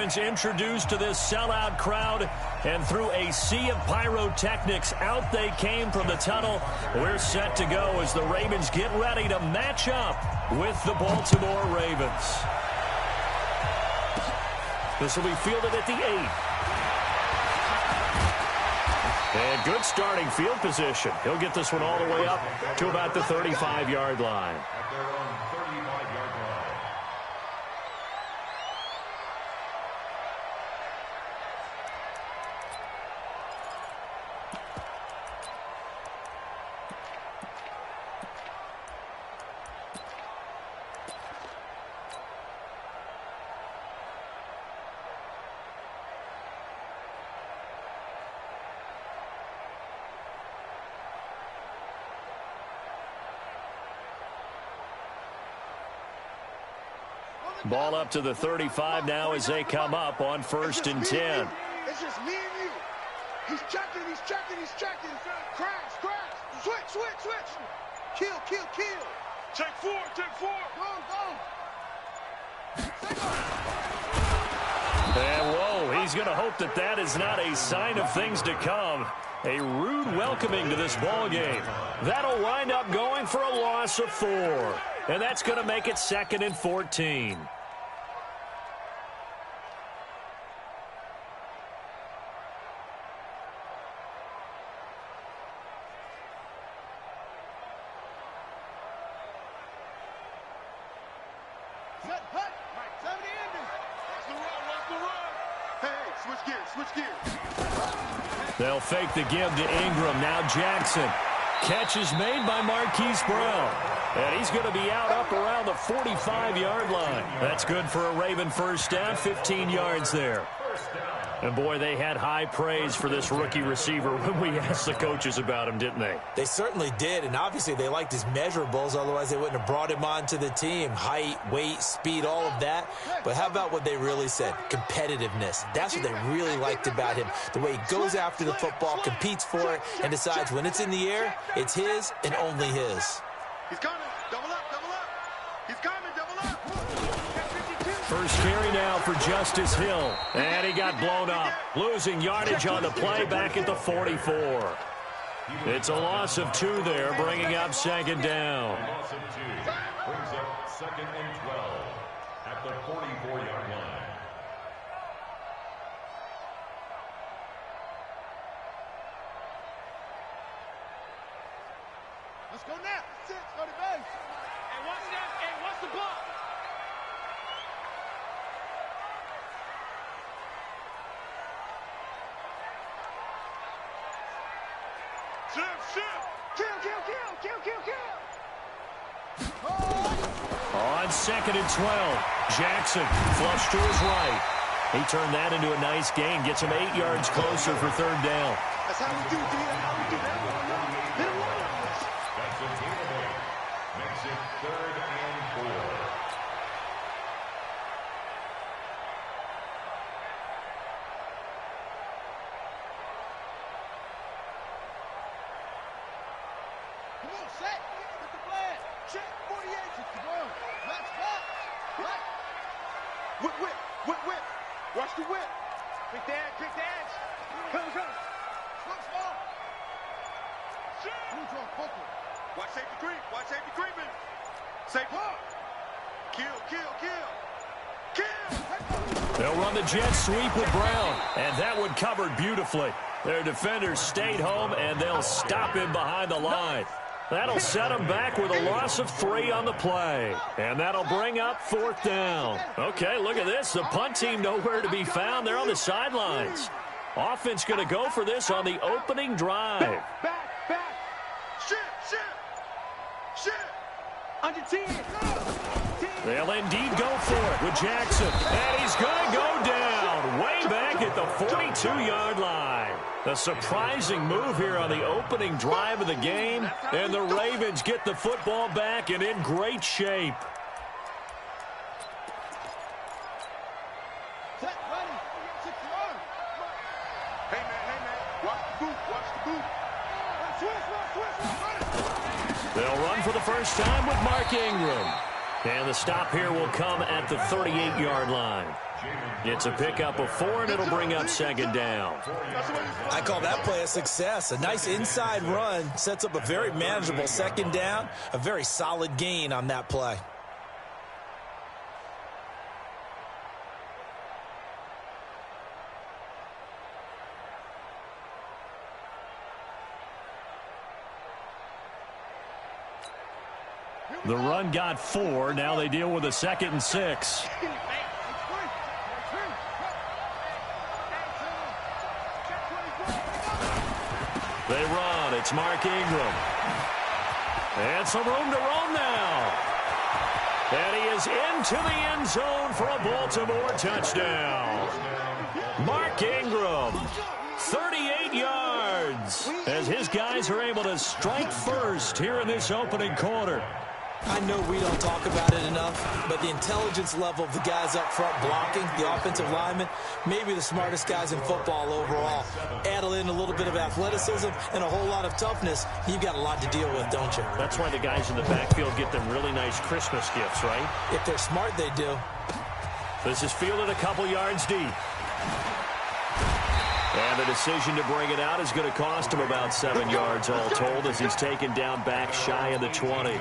Ravens introduced to this sellout crowd, and through a sea of pyrotechnics, out they came from the tunnel. We're set to go as the Ravens get ready to match up with the Baltimore Ravens. This will be fielded at the 8. And good starting field position. He'll get this one all the way up to about the 35-yard line. Ball up to the 35 now as they come up on 1st and 10. It's just me and you. He's checking. Crash. Switch. Kill. Take four. Go. And whoa, he's going to hope that is not a sign of things to come. A rude welcoming to this ball game. That'll wind up going for a loss of 4. And that's going to make it 2nd and 14. They'll fake the give to Ingram. Now Jackson. Catch is made by Marquise Brown. And he's going to be out up around the 45-yard line. That's good for a Raven first down, 15 yards there. And, boy, they had high praise for this rookie receiver when we asked the coaches about him, didn't they? They certainly did, and obviously they liked his measurables. Otherwise, they wouldn't have brought him onto the team. Height, weight, speed, all of that. But how about what they really said? Competitiveness. That's what they really liked about him. The way he goes after the football, competes for it, and decides when it's in the air, it's his and only his. He's coming. Double up. He's coming. Double up. First carry now for Justice Hill. And he got blown up. Losing yardage on the play back at the 44. It's a loss of 2 there, bringing up 2nd down. Loss of 2 brings up 2nd and 12 at the 44-yard line. Let's go now. 6, go to base. Hey, what's the block? Kill. On 2nd and 12, Jackson flushed to his right. He turned that into a nice gain, gets him 8 yards closer for 3rd down. That's how we do it. That's a gain of 8. Makes it 3rd and 4. Come on, set. With the flag. Check 48. Let's go. Whip. Watch the whip. Pick the edge. Come. Switch ball. Watch safety creeping. Safe up. Kill. They'll run the jet sweep with Brown, and that one covered beautifully. Their defenders stayed home, and they'll him him behind the line. That'll set him back with a loss of 3 on the play. And that'll bring up 4th down. Okay, look at this. The punt team nowhere to be found. They're on the sidelines. Offense going to go for this on the opening drive. Back. Shit. Under 10. They'll indeed go for it with Jackson. And he's going to go down way back at the 42-yard line. A surprising move here on the opening drive of the game. And the Ravens get the football back and in great shape. Hey, man. Watch the boot. They'll run for the first time with Mark Ingram. And the stop here will come at the 38-yard line. It's a pickup of 4, and it'll bring up second down. I call that play a success. A nice inside run sets up a very manageable second down, a very solid gain on that play. The run got 4. Now they deal with a 2nd and 6. They run. It's Mark Ingram. And some room to roam now. And he is into the end zone for a Baltimore touchdown. Mark Ingram, 38 yards, as his guys are able to strike first here in this opening quarter. I know we don't talk about it enough, but the intelligence level of the guys up front blocking, the offensive linemen, maybe the smartest guys in football overall. Add in a little bit of athleticism and a whole lot of toughness, you've got a lot to deal with, don't you? That's why the guys in the backfield get them really nice Christmas gifts, right? If they're smart, they do. This is fielded a couple yards deep. And the decision to bring it out is going to cost him about 7 yards all told, as he's taken down back shy of the 20.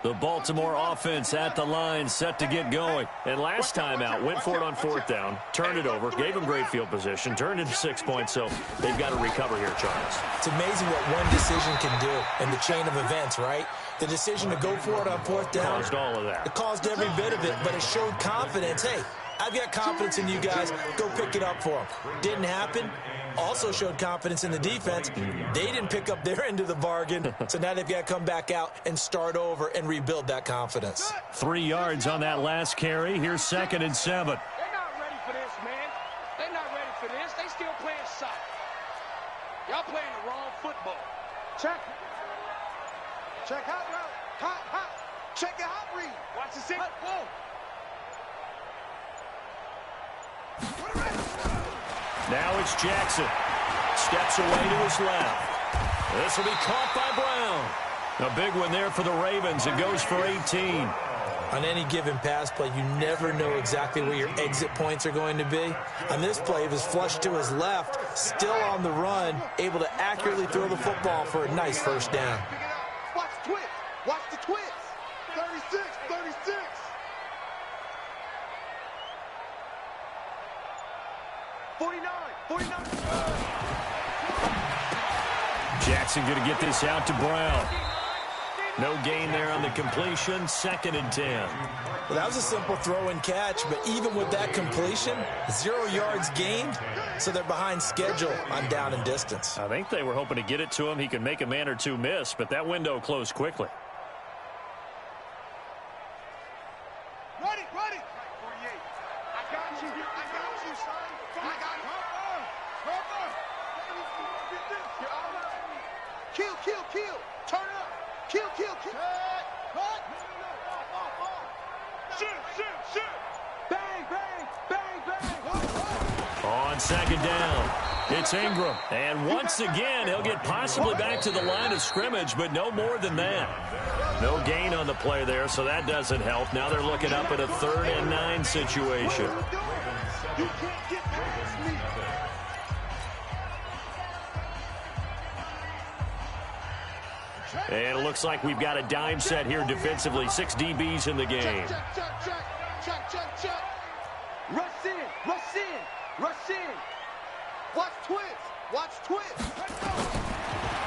The Baltimore offense at the line, set to get going. And last time out, went for it on 4th down, turned it over, gave them great field position, turned into 6 points, so they've got to recover here, Charles. It's amazing what one decision can do in the chain of events, right? The decision to go for it on 4th down. Caused all of that. It caused every bit of it, but it showed confidence. Hey, I've got confidence in you guys. Go pick it up for them. Didn't happen. Also showed confidence in the defense. They didn't pick up their end of the bargain, so now they've got to come back out and start over and rebuild that confidence. 3 yards on that last carry. Here's 2nd and 7. They're not ready for this, man. They're not ready for this. They still playing soccer. Y'all playing the wrong football. Check. Check hot route. Hot. Check your hot read. Watch the six. Whoa. Now it's Jackson. Steps away to his left. This will be caught by Brown. A big one there for the Ravens. It goes for 18. On any given pass play, you never know exactly where your exit points are going to be. On this play, it was flushed to his left, still on the run, able to accurately throw the football for a nice first down. Watch the twist. Watch the twist. 36. 49. Jackson going to get this out to Brown. No gain there on the completion. 2nd and 10. Well, that was a simple throw and catch, but even with that completion, 0 yards gained, so they're behind schedule on down and distance. I think they were hoping to get it to him. He could make a man or two miss, but that window closed quickly. Ready. 48. I got you, son. I got you. Kill. Turn up. Kill. Shoot. Bang. On 2nd down, it's Ingram. And once again, he'll get possibly back to the line of scrimmage, but no more than that. No gain on the play there, so that doesn't help. Now they're looking up at a 3rd and 9 situation. You can't get past me. And it looks like we've got a dime set here defensively. 6 DBs in the game. Check. Rush in. Watch twist.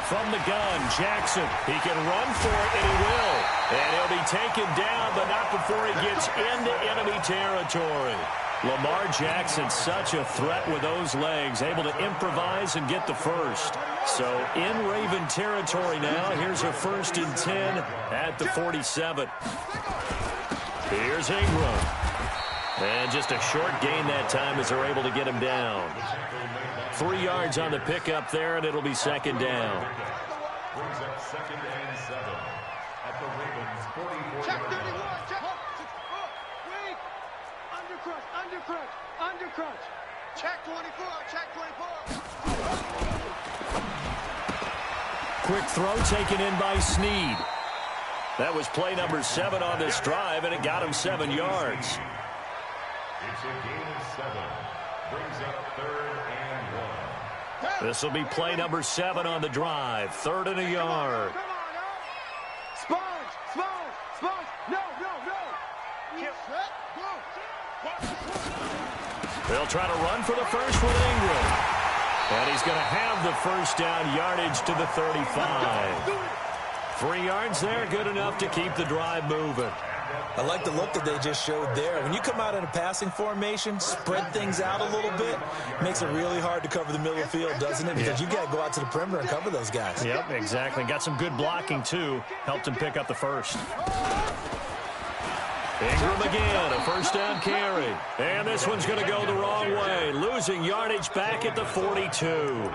From the gun, Jackson. He can run for it, and he will. And he'll be taken down, but not before he gets into enemy territory. Lamar Jackson, such a threat with those legs, able to improvise and get the first. So in Raven territory now, here's a 1st and 10 at the 47. Here's Ingram. And just a short gain that time as they're able to get him down. 3 yards on the pickup there, and it'll be 2nd down. Brings up 2nd and 7 at the Ravens' 44-yard Check line. 31. Check. Wait. Undercrunch. Undercrunch. Undercrunch. Check 24. Check 24. Quick throw taken in by Snead. That was play number 7 on this drive, and it got him 7 yards. It's a gain of 7. Brings up 3rd and 1. This will be play number 7 on the drive. 3rd and a yard. Come on, Sponge. Sponge. Sponge. No, no, no. Set. Go. They'll try to run for the first with Ingram. And he's going to have the first down yardage to the 35. 3 yards there, good enough to keep the drive moving. I like the look that they just showed there. When you come out in a passing formation, spread things out a little bit, makes it really hard to cover the middle of the field, doesn't it? Because you got to go out to the perimeter and cover those guys. Yep, exactly. Got some good blocking, too. Helped him pick up the first. Ingram again, a first down carry. And this one's going to go the wrong way. Losing yardage back at the 42.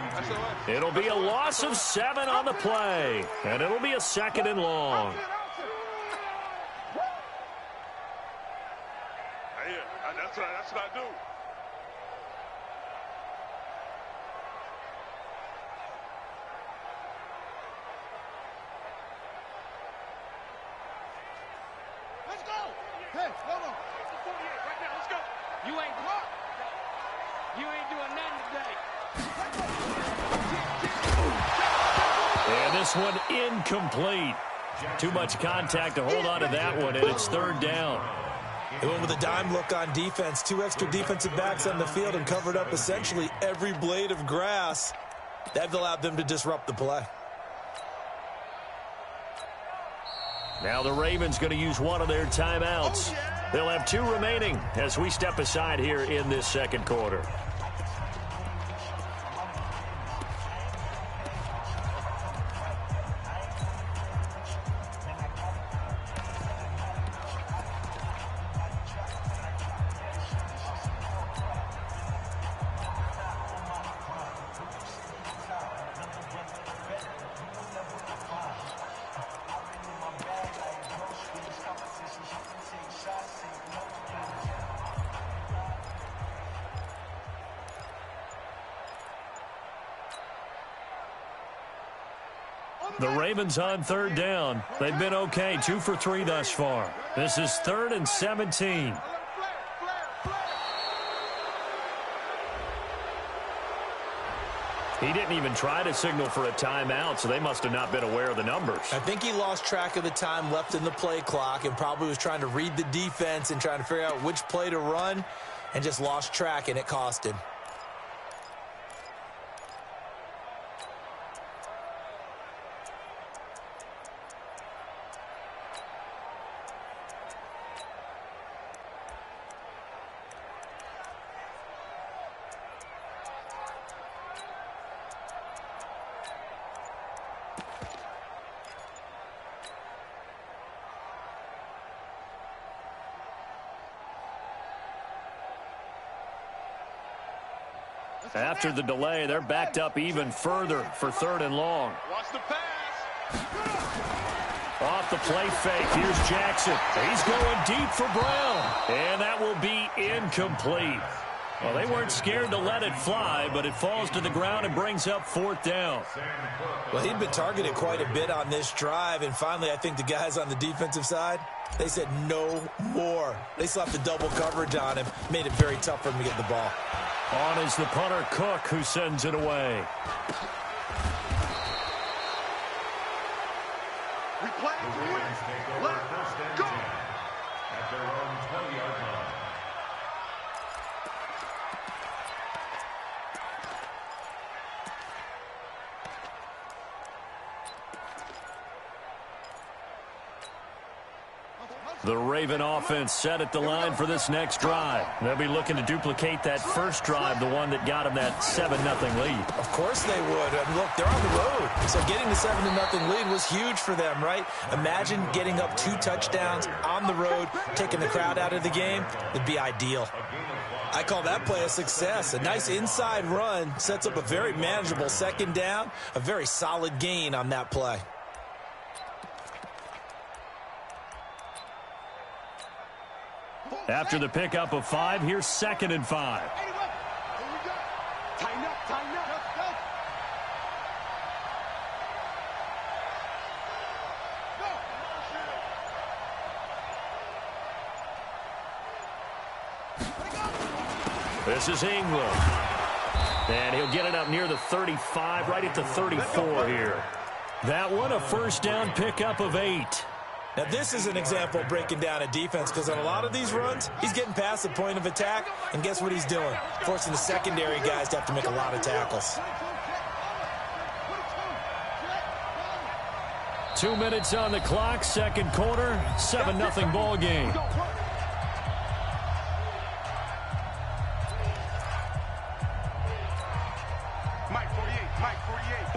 It'll be a loss of 7 on the play. And it'll be a 2nd and long. That's what I do. Let's go. Hey, hold on. 48 right now. Let's go. You ain't doing nothing today. And this one incomplete. Too much contact to hold on to that one, and it's 3rd down. They went with a dime look on defense. 2 extra defensive backs on the field and covered up essentially every blade of grass. That allowed them to disrupt the play. Now the Ravens going to use one of their timeouts. They'll have 2 remaining as we step aside here in this 2nd quarter. The Ravens on 3rd down. They've been okay, 2 for 3 thus far. This is 3rd and 17. He didn't even try to signal for a timeout, so they must have not been aware of the numbers. I think he lost track of the time left in the play clock and probably was trying to read the defense and trying to figure out which play to run and just lost track, and it cost him. After the delay, they're backed up even further for 3rd and long. Watch the pass. Off the play fake, here's Jackson. He's going deep for Brown. And that will be incomplete. Well, they weren't scared to let it fly, but it falls to the ground and brings up 4th down. Well, he'd been targeted quite a bit on this drive, and finally I think the guys on the defensive side, they said no more. They slapped the double coverage on him, made it very tough for him to get the ball. On is the punter, Cook, who sends it away. We play to win. Let's go. At their own 20-yard line. The Raven offense set at the line for this next drive. They'll be looking to duplicate that first drive, the one that got them that 7-0 lead. Of course they would. I mean, look, they're on the road. So getting the 7-0 lead was huge for them, right? Imagine getting up 2 touchdowns on the road, taking the crowd out of the game. It'd be ideal. I call that play a success. A nice inside run sets up a very manageable 2nd down, a very solid gain on that play. After the pickup of 5, here's 2nd and 5. Tighten up, tighten up. This is Ingram. And he'll get it up near the 35, right at the 34 here. That one, a first down pickup of 8. Now, this is an example of breaking down a defense, because on a lot of these runs, he's getting past the point of attack, and guess what he's doing? Forcing the secondary guys to have to make a lot of tackles. 2 minutes on the clock, second quarter, 7-0 ball game.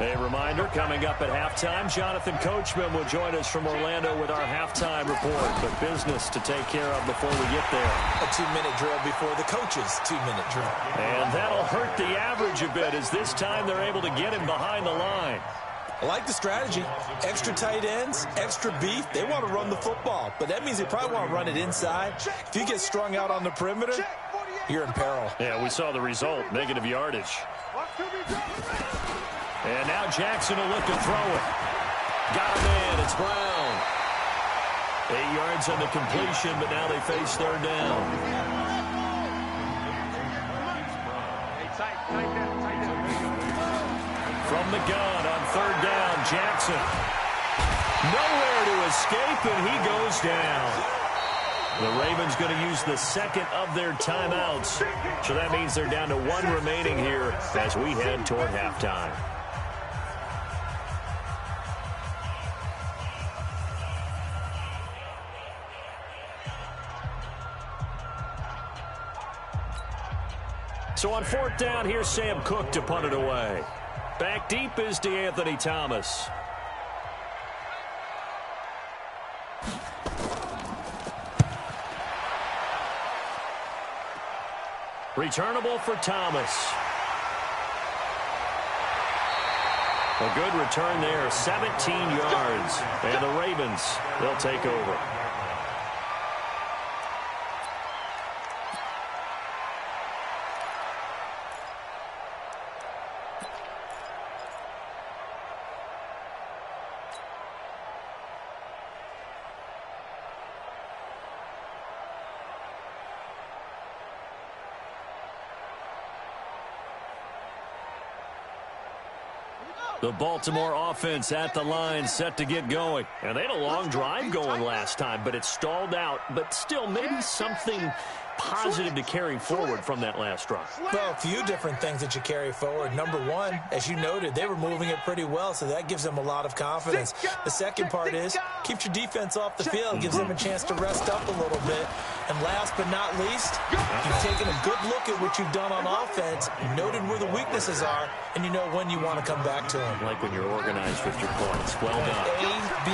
A reminder, coming up at halftime, Jonathan Coachman will join us from Orlando with our halftime report. But business to take care of before we get there. A 2-minute drill before the coach's 2-minute drill. And that'll hurt the average a bit, as this time they're able to get him behind the line. I like the strategy. Extra tight ends, extra beef. They want to run the football, but that means they probably want to run it inside. If you get strung out on the perimeter, you're in peril. Yeah, we saw the result, negative yardage. And now Jackson will look to throw it. Got a man, it's Brown. 8 yards on the completion, but now they face third down. From the gun on third down, Jackson. Nowhere to escape, and he goes down. The Ravens going to use the second of their timeouts. So that means they're down to 1 remaining here as we head toward halftime. So on fourth down, here's Sam Cook to punt it away. Back deep is DeAnthony Thomas. Returnable for Thomas. A good return there, 17 yards. And the Ravens, they'll take over. The Baltimore offense at the line, set to get going. And they had a long drive going last time, but it stalled out. But still, maybe something positive to carry forward from that last drive. Well, a few different things that you carry forward. Number one, as you noted, they were moving it pretty well, so that gives them a lot of confidence. The second part is, keeps your defense off the field, gives them a chance to rest up a little bit. And last but not least, you've taken a good look at what you've done on offense, you noted where the weaknesses are, and you know when you want to come back to them. Like when you're organized with your points. Well done. A, B,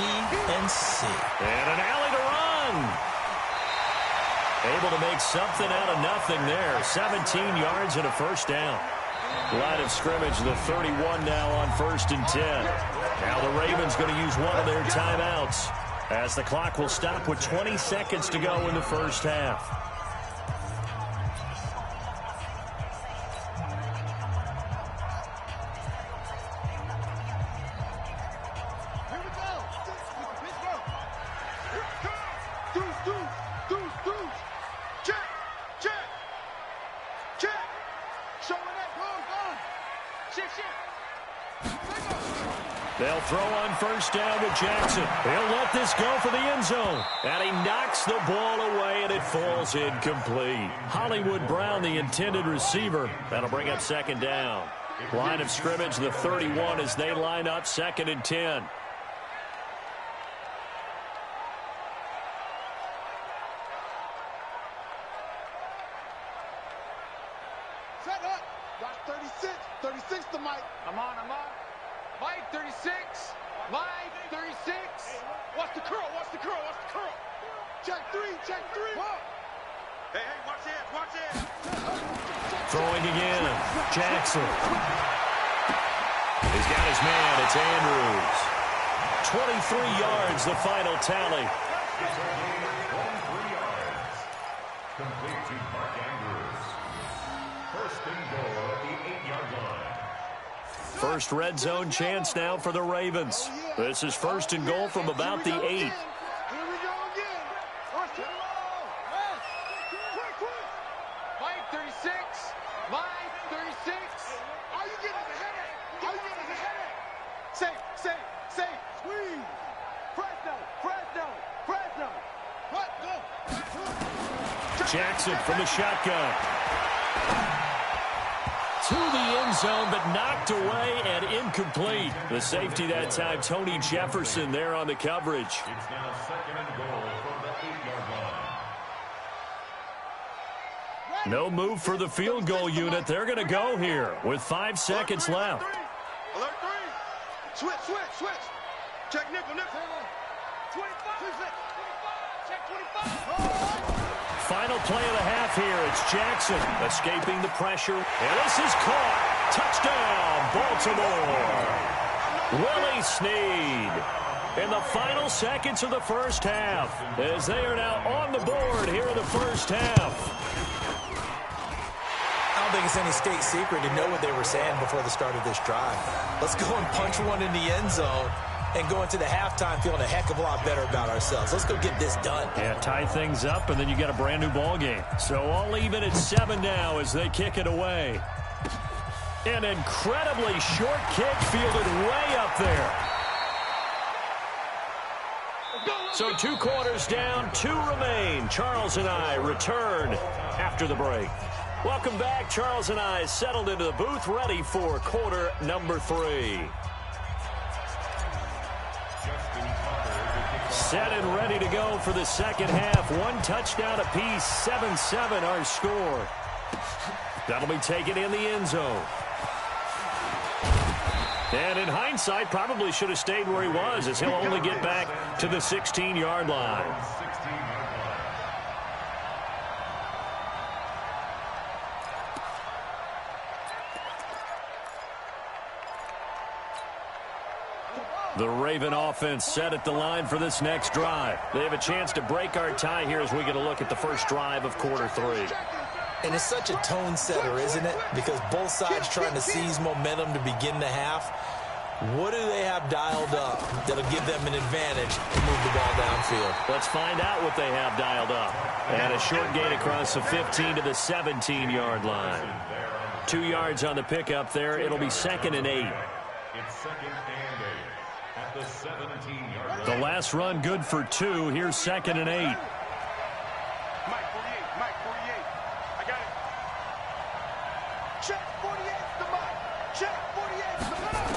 and C. And an alley to run. Able to make something out of nothing there. 17 yards and a first down. Line of scrimmage, the 31 now on 1st and 10. Now the Ravens going to use one of their timeouts, as the clock will stop with 20 seconds to go in the first half. They'll throw on 1st down with Jackson. He'll let this go for the end zone. And he knocks the ball away, and it falls incomplete. Hollywood Brown, the intended receiver. That'll bring up 2nd down. Line of scrimmage, the 31, as they line up 2nd and 10. Set up. Got 36. 36 to Mike. I'm on. Mike, 36. Mike, 36. Watch the curl. Check three. Hey, watch it. Throwing again, Jackson. He's got his man, it's Andrews. 23 yards, the final tally. to Mark Andrews. First and goal at the 8-yard line. First red zone chance now for the Ravens. This is first and goal from about the 8. Here we go again. First and goal. Quick. Mike 36. Mike 36. Are you getting the headache? Are you getting the headache? Safe. Squeeze. Fresno. What? Go. Jackson from the shotgun. To the end zone, but knocked away and incomplete. The safety that time, Tony Jefferson, there on the coverage. It's now second and goal from the 8-yard line. No move for the field goal unit. They're going to go here with 5 seconds left. Alert 3. Switch. Check nickel. 25. Check 25. Final play of the half here. It's Jackson escaping the pressure. And this is caught. Touchdown, Baltimore. Willie Snead in the final seconds of the first half as they are now on the board here in the first half. I don't think it's any state secret to know what they were saying before the start of this drive. Let's go and punch one in the end zone and go into the halftime feeling a heck of a lot better about ourselves. Let's go get this done. Yeah, tie things up, and then you got a brand-new ball game. So all even at 7 now as they kick it away. An incredibly short kick fielded way up there. So 2 quarters down, 2 remain. Charles and I return after the break. Welcome back. Charles and I settled into the booth, ready for quarter number 3. Set and ready to go for the second half. 1 touchdown apiece, 7-7 our score. That'll be taken in the end zone. And in hindsight, probably should have stayed where he was, as he'll only get back to the 16-yard line. The Raven offense set at the line for this next drive. They have a chance to break our tie here as we get a look at the first drive of quarter 3. And it's such a tone setter, isn't it? Because both sides trying to seize momentum to begin the half. What do they have dialed up that'll give them an advantage to move the ball downfield? Let's find out what they have dialed up. And a short gain across the 15 to the 17-yard line. 2 yards on the pickup there. It'll be 2nd and 8. It's 2nd and 8 at the 17-yard line. The last run good for 2. Here's 2nd and 8. Mike 48. I got it. Check 48's the Mike. Check 48's the Mike.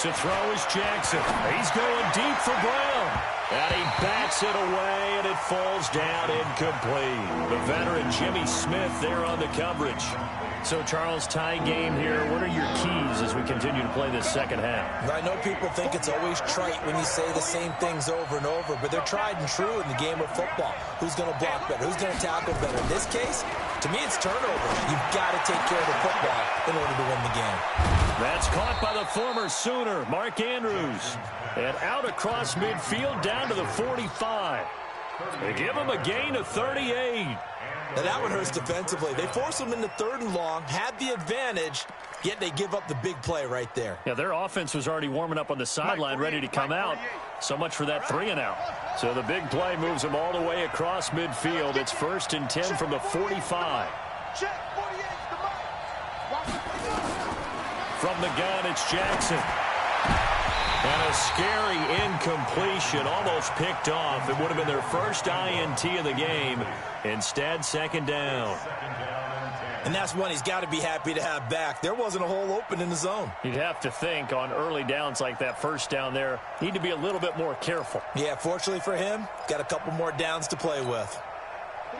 To throw is Jackson. He's going deep for Brown. And he bats it away, and it falls down incomplete. The veteran Jimmy Smith there on the coverage. So, Charles, tie game here. What are your keys as we continue to play this second half? I know people think it's always trite when you say the same things over and over, but they're tried and true in the game of football. Who's going to block better? Who's going to tackle better? In this case, to me, it's turnover. You've got to take care of the football in order to win the game. That's caught by the former Sooner, Mark Andrews. And out across midfield down to the 45. They give him a gain of 38. Now that one hurts defensively. They force them into 3rd and long, had the advantage, yet they give up the big play right there. Yeah, their offense was already warming up on the sideline, ready to come out. So much for that 3-and-out. So the big play moves them all the way across midfield. It's 1st and 10 from the 45. From the gun, it's Jackson. And a scary incompletion, almost picked off. It would have been their first INT of the game. Instead, 2nd down. And that's one he's got to be happy to have back. There wasn't a hole open in the zone. You'd have to think on early downs like that first down there, need to be a little bit more careful. Yeah, fortunately for him, got a couple more downs to play with.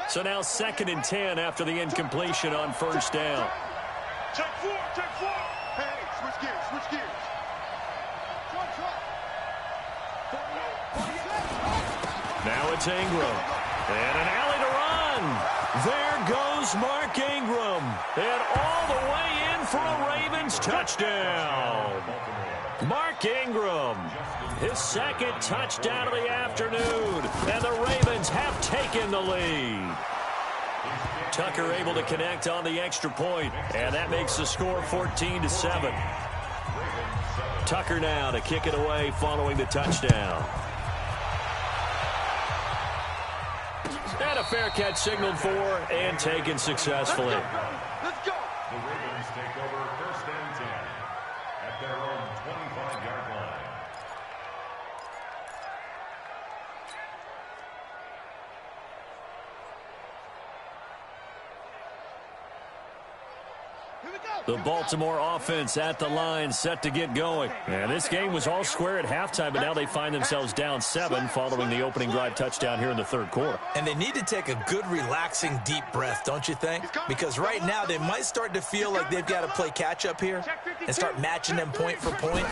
So now 2nd and 10 after the incompletion on 1st down. Check 4. Hey, switch gears. Now it's Ingram. And an alley to run. There goes Mark Ingram. And all the way in for a Ravens touchdown. Mark Ingram, his 2nd touchdown of the afternoon. And the Ravens have taken the lead. Tucker able to connect on the extra point, and that makes the score 14-7. Tucker now to kick it away following the touchdown. And a fair catch signaled for and taken successfully. Let's go. The Ravens take over 1st and 10 at their own 25-yard line. The Baltimore offense at the line, set to get going. And this game was all square at halftime, but now they find themselves down 7 following the opening drive touchdown here in the third quarter. And they need to take a good, relaxing, deep breath, don't you think? Because right now they might start to feel like they've got to play catch-up here and start matching them point for point.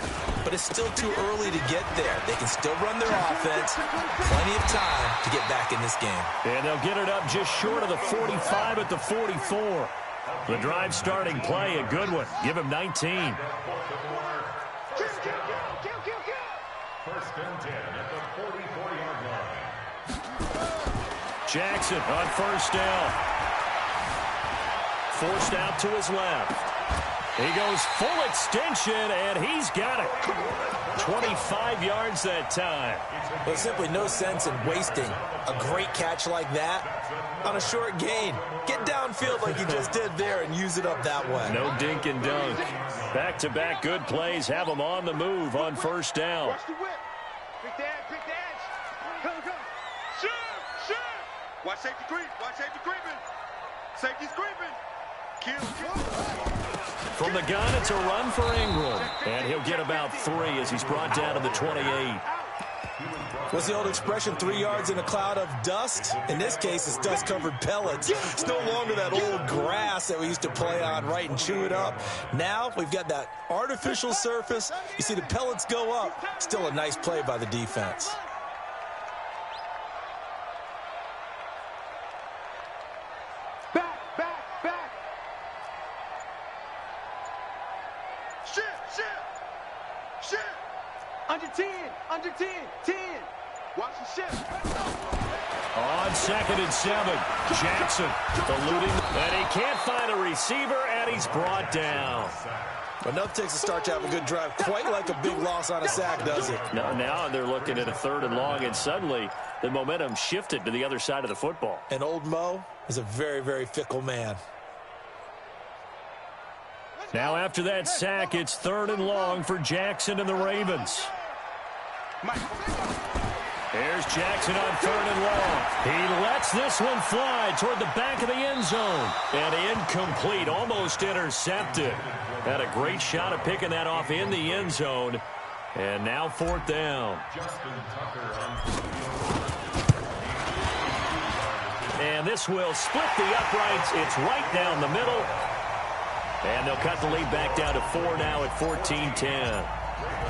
But it's still too early to get there. They can still run their offense. Plenty of time to get back in this game. And they'll get it up just short of the 45 at the 44. The drive starting play, a good one. Give him 19. 1st and 10 at the 44-yard line. Jackson on 1st down. Forced out to his left. He goes full extension, and he's got it. 25 yards that time. There's simply no sense in wasting a great catch like that on a short gain. Get downfield like you just did there and use it up that way. No dink and dunk. Back-to-back good plays have them on the move on 1st down. Watch the whip. Quick dash. Come. Shoot. Watch safety creep. Watch safety creeping. Safety's creeping. Kill. From the gun, it's a run for Ingram. And he'll get about 3 as he's brought down to the 28. What's the old expression, 3 yards in a cloud of dust? In this case, it's dust-covered pellets. It's no longer that old grass that we used to play on, right, and chew it up. Now we've got that artificial surface. You see the pellets go up. Still a nice play by the defense. Back. Shit. Under 10. 10. Watch the shit. On 2nd and 7, Jackson eluding, and he can't find a receiver, and he's brought down. Enough takes a start to have a good drive. Quite like a big loss on a sack, does it? Now they're looking at a 3rd and long, and suddenly the momentum shifted to the other side of the football. And old Mo is a very, very fickle man. Now after that sack, it's 3rd and long for Jackson and the Ravens. Here's Jackson on 3rd and long. He lets this one fly toward the back of the end zone. And incomplete, almost intercepted. Had a great shot at picking that off in the end zone. And now 4th down. And this will split the uprights. It's right down the middle. And they'll cut the lead back down to 4 now at 14-10.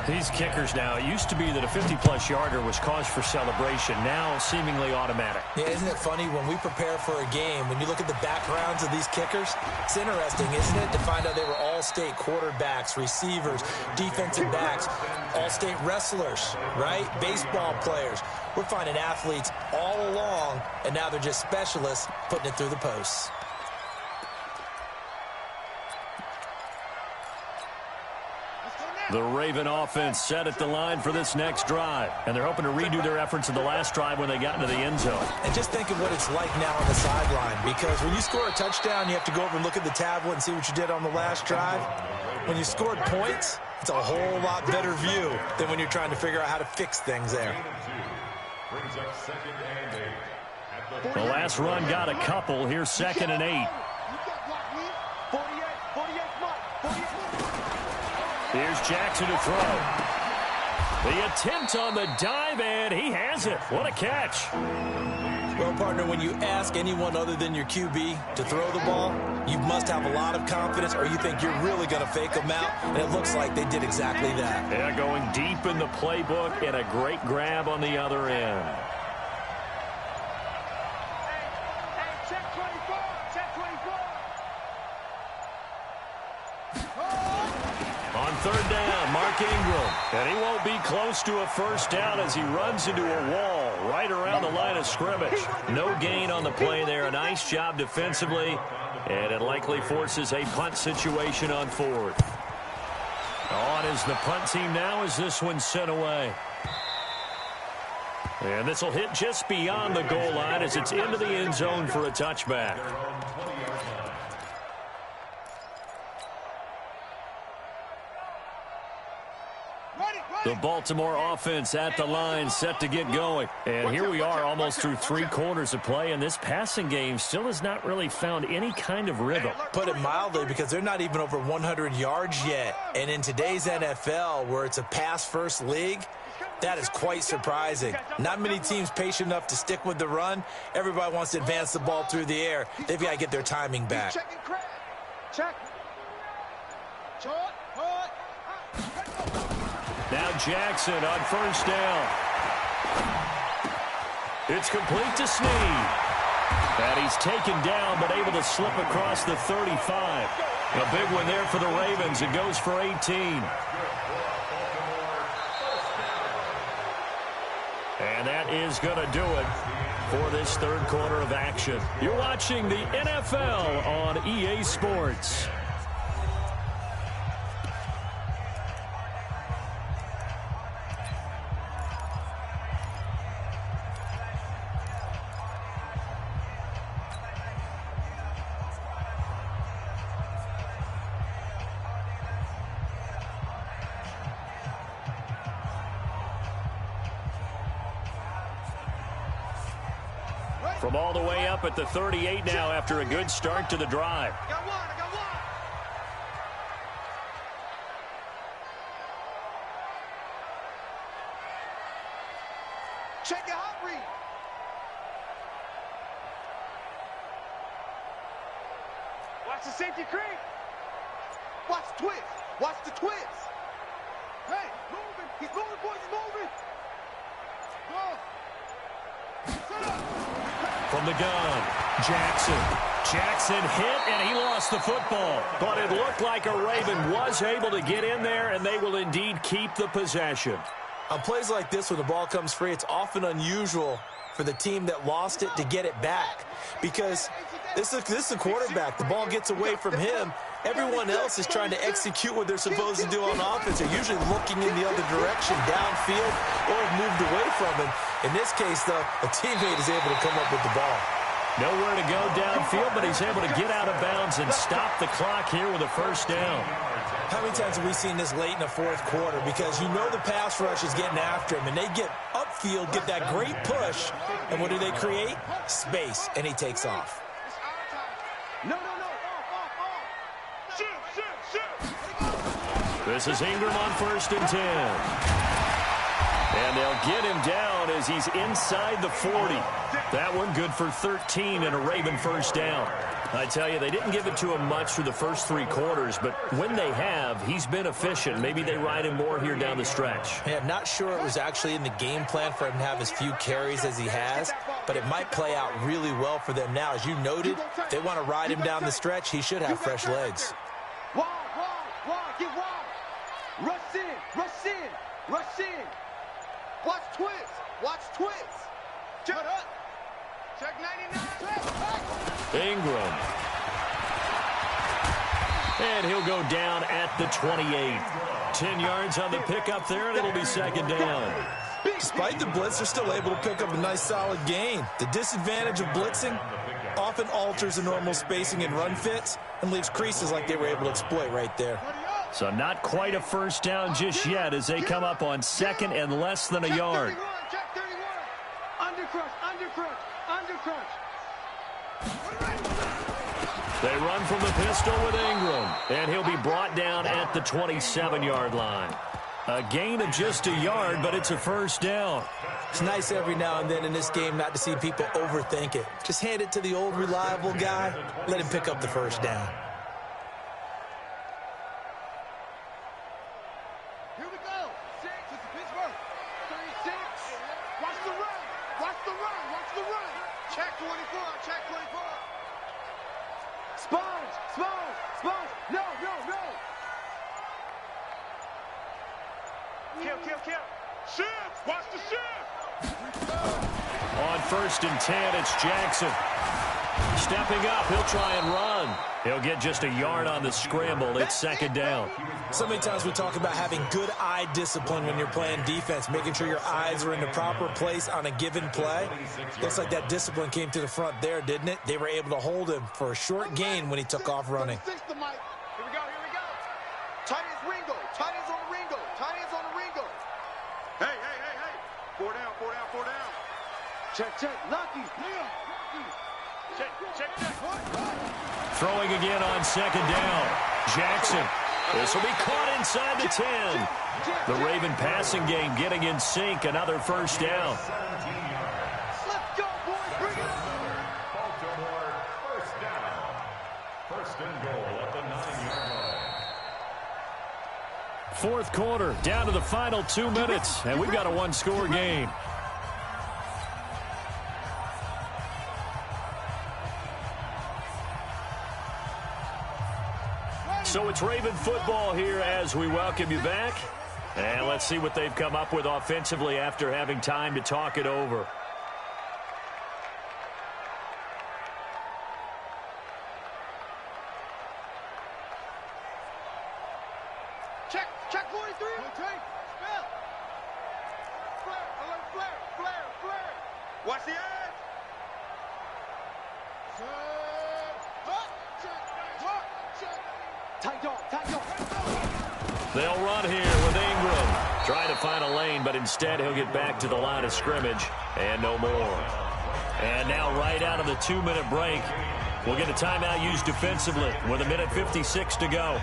These kickers now, it used to be that a 50-plus yarder was cause for celebration. Now seemingly automatic. Yeah, isn't it funny when we prepare for a game, when you look at the backgrounds of these kickers, it's interesting, isn't it, to find out they were all-state quarterbacks, receivers, defensive backs, all-state wrestlers, right? Baseball players. We're finding athletes all along, and now they're just specialists putting it through the posts. The Raven offense set at the line for this next drive. And they're hoping to redo their efforts in the last drive when they got into the end zone. And just think of what it's like now on the sideline. Because when you score a touchdown, you have to go over and look at the tablet and see what you did on the last drive. When you scored points, it's a whole lot better view than when you're trying to figure out how to fix things there. The last run got a couple. Here's 2nd and 8. 48, Mike. 48. Here's Jackson to throw. The attempt on the dive, and he has it. What a catch. Well, partner, when you ask anyone other than your QB to throw the ball, you must have a lot of confidence, or you think you're really going to fake them out, and it looks like they did exactly that. Yeah, going deep in the playbook, and a great grab on the other end. Hey, check 24. Check 24. On 3rd down, Mark Ingram. And he won't be close to a 1st down as he runs into a wall right around the line of scrimmage. No gain on the play there. A nice job defensively, and it likely forces a punt situation on fourth. On is the punt team now as this one's sent away. And this will hit just beyond the goal line as it's into the end zone for a touchback. The Baltimore offense at the line, set to get going. And here we are almost through 3 quarters of play, and this passing game still has not really found any kind of rhythm. Put it mildly, because they're not even over 100 yards yet. And in today's NFL, where it's a pass-first league, that is quite surprising. Not many teams patient enough to stick with the run. Everybody wants to advance the ball through the air. They've got to get their timing back. Check. Now Jackson on first down. It's complete to Snead. And he's taken down but able to slip across the 35. A big one there for the Ravens. It goes for 18. And that is going to do it for this third quarter of action. You're watching the NFL on EA Sports. From all the way up at the 38 now after a good start to the drive. I got one. Check your hot read. Watch the safety creep. Watch the twist. Watch the twist. Hey, moving. He's moving, boys. He's moving. Go. Set up. From the gun, Jackson hit, and he lost the football. But it looked like a Raven was able to get in there, and they will indeed keep the possession. On plays like this, when the ball comes free, it's often unusual for the team that lost it to get it back. Because this is a quarterback. The ball gets away from him. Everyone else is trying to execute what they're supposed to do on offense. They're usually looking in the other direction, downfield, or have moved away from him. In this case, though, a teammate is able to come up with the ball. Nowhere to go downfield, but he's able to get out of bounds and stop the clock here with a first down. How many times have we seen this late in the fourth quarter? Because you know the pass rush is getting after him, and they get upfield, get that great push, and what do they create? Space, and he takes off. No. This is Ingram on 1st and 10. And they'll get him down as he's inside the 40. That one good for 13 and a Raven first down. I tell you, they didn't give it to him much through the first 3 quarters, but when they have, he's been efficient. Maybe they ride him more here down the stretch. Yeah, I'm not sure it was actually in the game plan for him to have as few carries as he has, but it might play out really well for them now. As you noted, if they want to ride him down the stretch, he should have fresh legs. Wide, get wide. Rush in. Watch twist. Check up. Check 99. Ingram. And he'll go down at the 28. 10 yards on the pickup there, and it'll be 2nd down. Despite the blitz, they're still able to pick up a nice solid gain. The disadvantage of blitzing often alters the normal spacing and run fits and leaves creases like they were able to exploit right there. So not quite a first down just yet as they come up on 2nd and less than a yard. Check 31. Under crunch. They run from the pistol with Ingram, and he'll be brought down at the 27-yard line. A gain of just a yard, but it's a first down. It's nice every now and then in this game not to see people overthink it. Just hand it to the old reliable guy, let him pick up the first down. Here we go. 6. This is Pittsburgh. 36. Watch the run. Check 24. Sponge. No. Kill. Shift. Watch the shift. On 1st and 10, it's Jackson. Stepping up, he'll try and run. He'll get just a yard on the scramble. It's 2nd down. So many times we talk about having good eye discipline when you're playing defense, making sure your eyes are in the proper place on a given play. Looks like that discipline came to the front there, didn't it? They were able to hold him for a short gain when he took off running. Here we go, here we go. Tight ends Ringo. Tight ends on the Ringo. Tight ends on the Ringo. Hey, hey, hey, hey. 4 down, 4 down, 4 down. Check, check. Lucky. Check, check, check. Throwing again on 2nd down. Jackson. This will be caught inside the 10. The Raven passing game getting in sync. Another 1st down. Let's go, boys. Bring it on. Baltimore, 1st down. 1st and goal at the 9-yard line. 4th quarter, down to the final 2 minutes, and we've got a 1-score game. So it's Raven football here as we welcome you back. And let's see what they've come up with offensively after having time to talk it over. Check, check 43. Flare, alert, flare, flare, flare. Watch the edge. Tight dog, tight dog. They'll run here with Ingram. Trying to find a lane, but instead he'll get back to the line of scrimmage. And no more. And now right out of the 2-minute break, we'll get a timeout used defensively with 1:56 to go.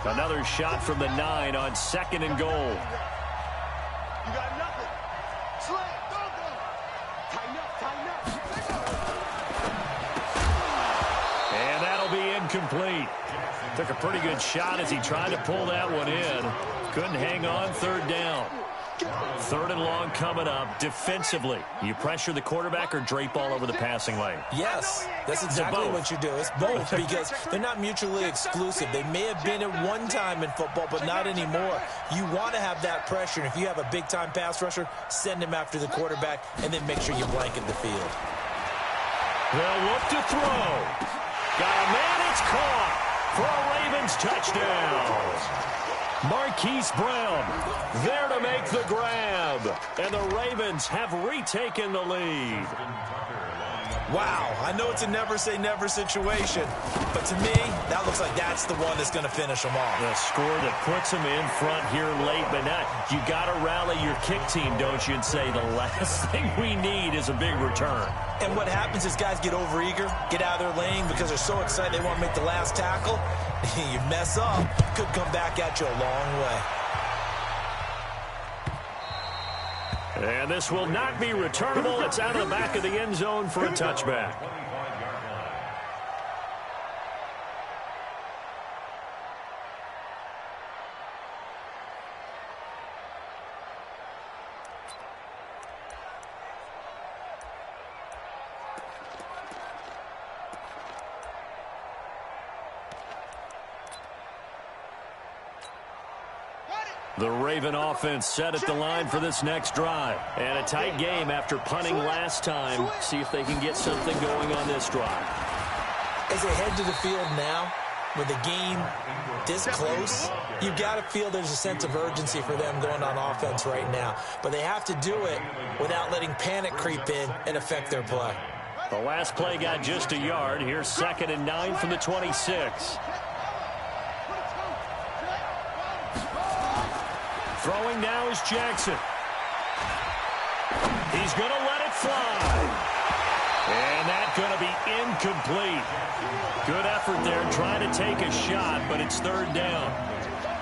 Another shot from the 9 on 2nd and goal. You got nothing. Slam, go, go. Tighten up, tighten up. And that'll be incomplete. Took a pretty good shot as he tried to pull that one in. Couldn't hang on. 3rd down. 3rd and long coming up. Defensively, you pressure the quarterback or drape all over the passing lane? Yes, that's exactly what you do. It's both because they're not mutually exclusive. They may have been at one time in football, but not anymore. You want to have that pressure. And if you have a big-time pass rusher, send him after the quarterback and then make sure you blanket the field. They'll look to throw. Got a man. It's caught for a Ravens touchdown. Marquise Brown there to make the grab. And the Ravens have retaken the lead. Wow, I know it's a never-say-never situation, but to me, that looks like that's the one that's going to finish them off. The score that puts them in front here late, but not. You got to rally your kick team, don't you, and say the last thing we need is a big return. And what happens is guys get overeager, get out of their lane because they're so excited they want to make the last tackle. You mess up, could come back at you a long way. And this will not be returnable. It's out of the back of the end zone for a touchback. The Raven offense set at the line for this next drive. And a tight game after punting last time. See if they can get something going on this drive. As they head to the field now, with the game this close, you've got to feel there's a sense of urgency for them going on offense right now. But they have to do it without letting panic creep in and affect their play. The last play got just a yard. Here's 2nd and 9 from the 26. Throwing now is Jackson. He's going to let it fly. And that's going to be incomplete. Good effort there trying to take a shot, but it's 3rd down.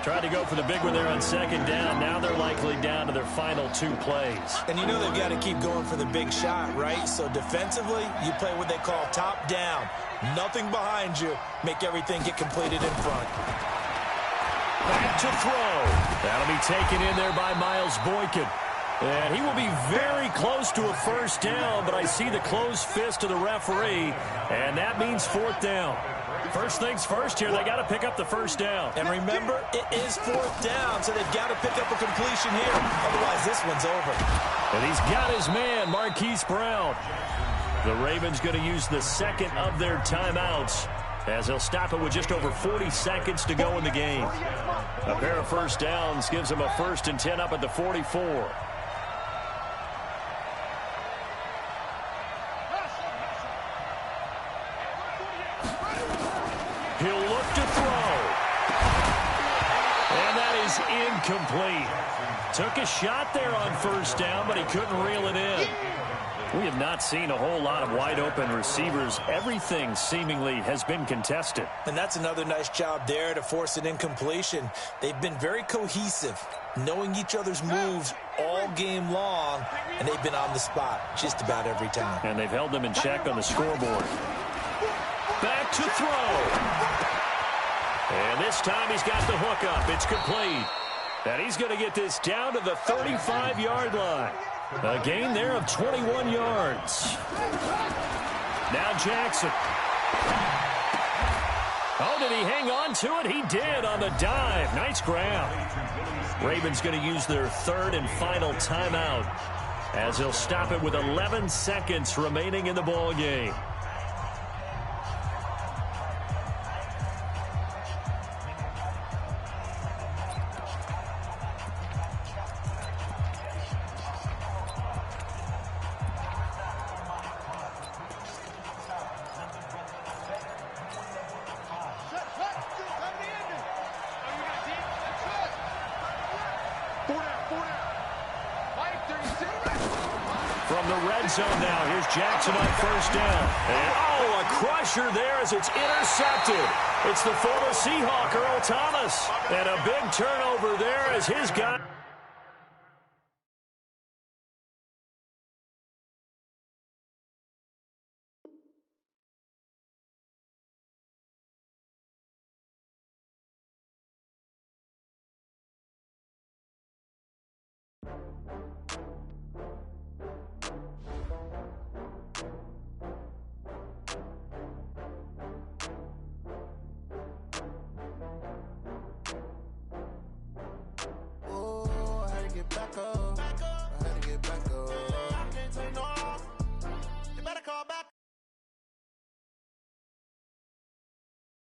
Tried to go for the big one there on 2nd down. Now they're likely down to their final 2 plays. And you know they've got to keep going for the big shot, right? So defensively, you play what they call top down. Nothing behind you. Make everything get completed in front. Back to throw. That'll be taken in there by Miles Boykin. And he will be very close to a first down, but I see the closed fist of the referee, and that means fourth down. First things first here, they got to pick up the first down. And remember, it is fourth down, so they've got to pick up a completion here. Otherwise, this one's over. And he's got his man, Marquise Brown. The Ravens going to use the second of their timeouts, as they'll stop it with just over 40 seconds to go in the game. A pair of first downs gives them a 1st and 10 up at the 44. He'll look to throw. And that is incomplete. Took a shot there on first down, but he couldn't reel it in. We have not seen a whole lot of wide-open receivers. Everything seemingly has been contested. And that's another nice job there to force an incompletion. They've been very cohesive, knowing each other's moves all game long, and they've been on the spot just about every time. And they've held them in check on the scoreboard. Back to throw. And this time he's got the hook up. It's complete. And he's going to get this down to the 35-yard line. A gain there of 21 yards. Now Jackson. Oh, did he hang on to it? He did on the dive. Nice grab. Ravens going to use their third and final timeout, as they'll stop it with 11 seconds remaining in the ball game. From the red zone now, here's Jackson on first down. And, oh, a crusher there as it's intercepted. It's the former Seahawk, Earl Thomas. And a big turnover there as his guy. Back up.